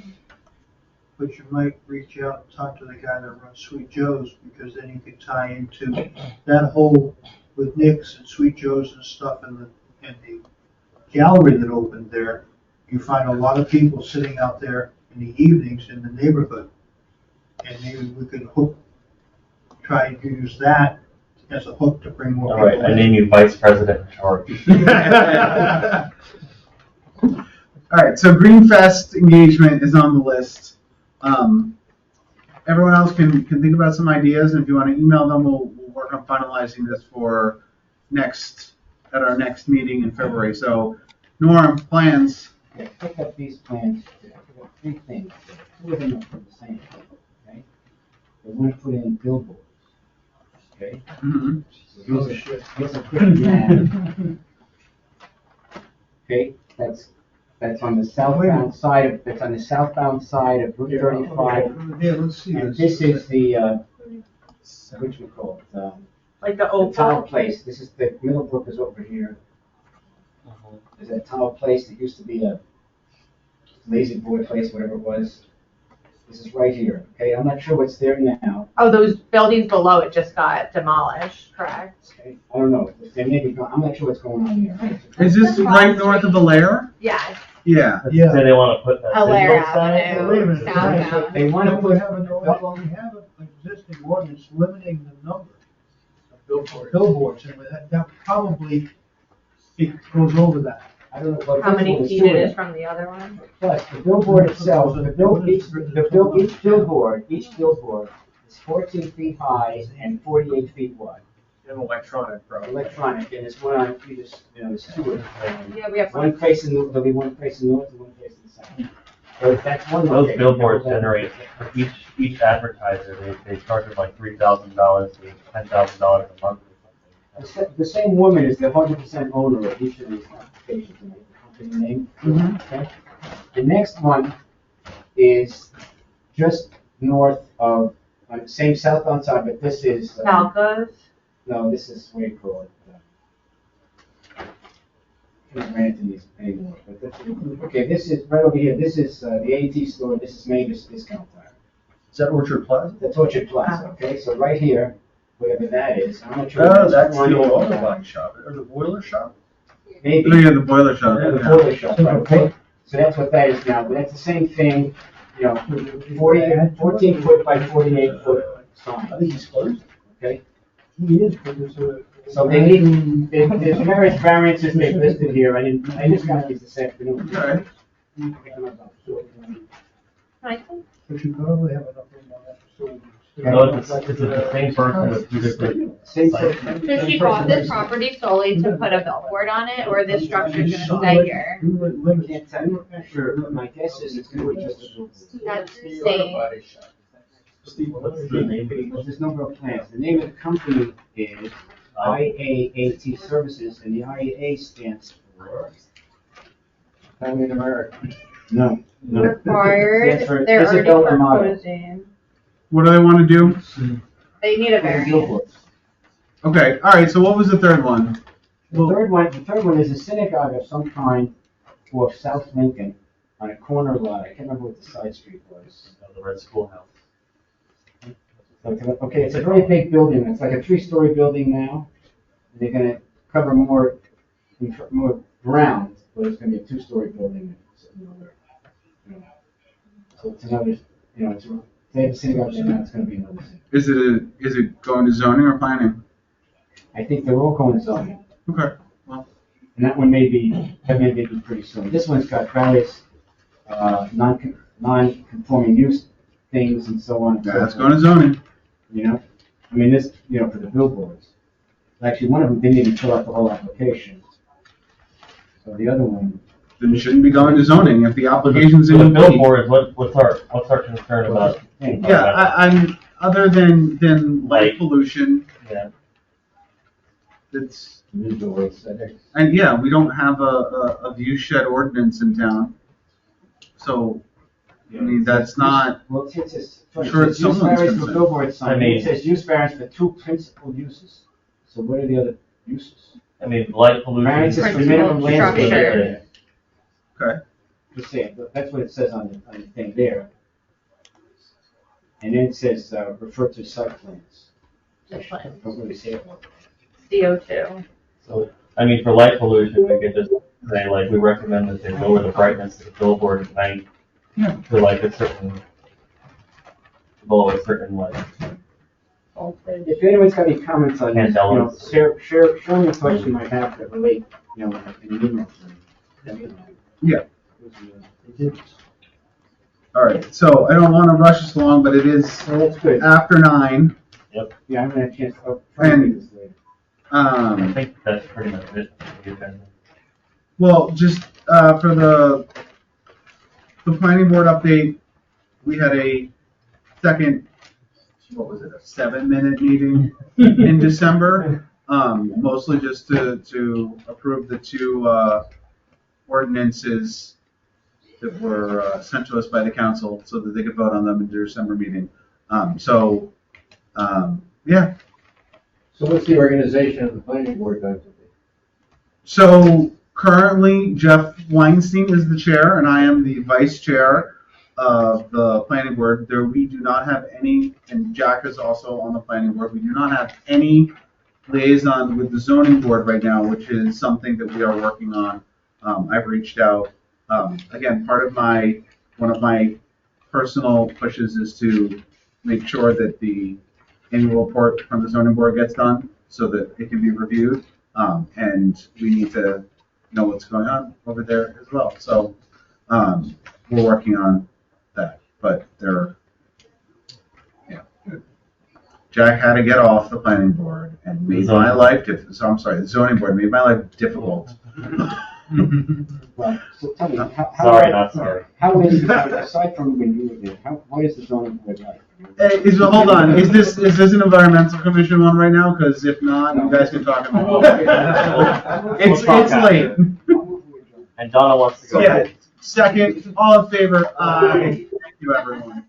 but you might reach out and talk to the guy that runs Sweet Joe's, because then you can tie into that whole, with Nick's and Sweet Joe's and stuff, and the gallery that opened there. You find a lot of people sitting out there in the evenings in the neighborhood. And maybe we could try and use that as a hook to bring more All people right, I in. name you vice president in charge. All right, so Greenfest engagement is on the list. Everyone else can think about some ideas, and if you want to email them, we'll work on finalizing this for at our next meeting in February. So, Norm, plans. Okay, pick up these plans, pick up 3 things, 2 of them are from the same thing, okay? We're going to put in billboards, okay? Mhm. So here's a quick map. Okay, that's on the southbound side of, Route 35. Yeah, let's see. And this is the, what you call it, Like the the tile opal. place. This is, the Middlebrook is over here. There's that tile place that used to be a lazy boy place, whatever it was. This is right here, okay? I'm not sure what's there now. Oh, those buildings below it just got demolished, correct? Okay, I don't know. They may be, I'm not sure what's going on here. Is this right north of the lair? Yes. Yeah. Yeah. Say they want to put that. Hilaire digital sign? Avenue. Wait a minute. Southbound. They want to We put, have an existing ordinance limiting the number of billboards, and that probably, it goes over that. I don't know what. How many this feet one it is is from the other one? Plus, the billboard itself, each billboard is 14 feet high and 48 feet wide. An electronic, probably. Electronic, and it's one on either, there's 2 of them. Yeah, we have One facing, there'll be one facing north and one facing south. So that's one Those location. billboards generate, each advertiser, they charge like $3,000 to $10,000 a month or something. The same woman is the 100% owner of each of these applications, and the company name. Okay. The next one is just north of, on the same southbound side, but this is. Falco's. No, this is, what do you call it? I can't rent in these anymore, but okay, this is, right over here, this is the AT store, this is Mavis Discount Tire. Is that Orchard Plaza? That's Orchard Plaza, okay, so right here, whatever that is, I'm not sure. Oh, if that's the one old or- auto body shop, or the boiler shop? Maybe. Oh, yeah, the boiler shop. The boiler shop, right, okay, so that's what that is now, but that's the same thing, 14 foot by 48 foot sign, I think he's closed. okay? He is, but there's a. So they need, there's various variances they've listed here, I just got these this afternoon. Okay. But you probably have enough room on that facility. No, it's the same person with 2 different Same sites. thing. So she bought this property solely to put a billboard on it, or this structure's gonna stay here? I can't tell you, I'm not sure, but my guess is it's gonna be just a. That's The the auto same. body shop. Steve, what's the name? Well, there's number of plans. The name of the company is IAAT Services, and the IAA stands for. Family in America. No. Required, Stands for they're already Isabel Armato. proposing. What do they want to do? They need a variance. Billboards. Okay. All right. So what was the third one? The third one is a synagogue of some kind off South Lincoln on a corner lot. I can't remember what the side street was. The Red Schoolhouse. Okay, it's a very big building. It's like a 3-story building now. And they're gonna cover more ground, but it's gonna be a 2-story building. So it's another, they have a synagogue, so now it's gonna be another thing. Is it going to zoning or planning? I think they're all going zoning. Okay. And that may be pretty soon. This one's got various, non-conforming use things and so on. And so That's forth. going to zoning. I mean, this, for the billboards. Actually, one of them didn't even fill out the whole application. So the other one, Then it shouldn't be going to zoning if the application's So the incomplete. billboards, what's our concern about? Yeah, I'm other than light Light. pollution. Yeah. It's Visual aesthetics. And yeah, we don't have a view shed ordinance in town. So, I mean, that's not, Well, it says, I'm sure it's use someone's variance for concern. billboard sign, I mean- it says use variance for 2 principal uses. So what are the other uses? I mean, light pollution. Variances for Principal minimum landscape structure. area. Okay. Just saying, that's what it says on the thing there. And then it says, refer to site plans. Site plans. Don't really say it. CO2. So, I mean, for light pollution, we could just say, like, we recommend that they lower the brightness of the billboard at night. Yeah. To like a certain, below a certain, like, If anyone's got any comments on this, share me thoughts you might have that relate, in an email. Yeah. All right, so I don't want to rush this along, but it is So that's good. after 9. Yeah, I haven't had a chance to. And- this later. I think that's pretty much it. Well, just for the planning board update, we had a second, what was it, a 7-minute meeting in December. Mostly just to approve the 2 ordinances that were sent to us by the council so that they could vote on them in the December meeting. Yeah. So what's the organization of the planning board going to be? So currently Jeff Weinstein is the chair and I am the vice chair of the planning board. We do not have any, and Jack is also on the planning board. We do not have any liaison with the zoning board right now, which is something that we are working on. I've reached out. Again, one of my personal pushes is to make sure that the annual report from the zoning board gets done so that it can be reviewed. And we need to know what's going on over there as well. So we're working on that, but Jack had to get off the planning board and made my life the zoning board made my life difficult. Well, so tell me, how. Sorry, not sorry. How is, aside from when you were there, what is the zoning board like? Hold on, is this an environmental commission one right now? Because if not, you guys can talk about it. It's late. And Donna wants to go. Yeah, second, all in favor, aye. Thank you, everyone.